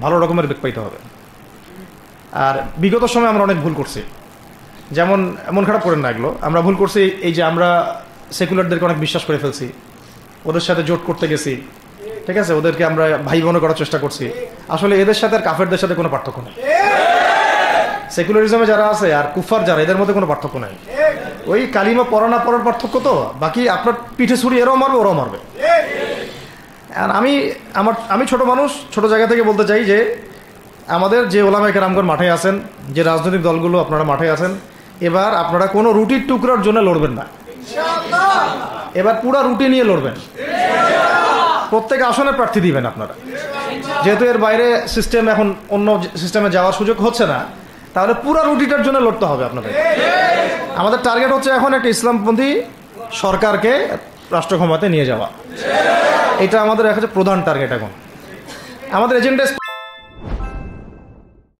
ভালো রকমের বেগ পাইতে হবে। আর বিগত সময় আমরা অনেক ভুল করছি, যেমন মন খারাপ করেন না, এগুলো আমরা ভুল করছি। এই যে আমরা সেকুলারদেরকে অনেক বিশ্বাস করে ফেলছি, ওদের সাথে জোট করতে গেছি, ঠিক আছে, ওদেরকে আমরা ভাই বোন করার চেষ্টা করছি। আসলে এদের সাথে আর কাফেরদের সাথে কোনো পার্থক্য নেই। সেকুলারিজমে যারা আছে আর কুফার যারা, এদের মধ্যে কোনো পার্থক্য নেই। ওই কালিমা পড়া না পড়ার পার্থক্য, তো বাকি আপনার পিঠে ছুরি এরাও মারবে ওরাও মারবে। আর আমি ছোট মানুষ, ছোট জায়গা থেকে বলতে চাই যে আমাদের যে ওলামায়ে কেরামগণ মাঠে আছেন, যে রাজনৈতিক দলগুলো আপনারা মাঠে আছেন, এবার আপনারা কোনো রুটির টুকরার জন্য লড়বেন না, এবার পুরা রুটি নিয়ে লড়বেন। প্রত্যেক আসনে প্রার্থী দিবেন আপনারা, যেহেতু এর বাইরে সিস্টেম এখন অন্য সিস্টেমে যাওয়ার সুযোগ হচ্ছে না, তাহলে পুরা রুটিটার জন্য লড়তে হবে আপনাদের। আমাদের টার্গেট হচ্ছে এখন একটা ইসলামপন্থী সরকারকে রাষ্ট্র ক্ষমতায় নিয়ে যাওয়া, এটা আমাদের একটা প্রধান টার্গেট। এখন আমাদের এজেন্ডা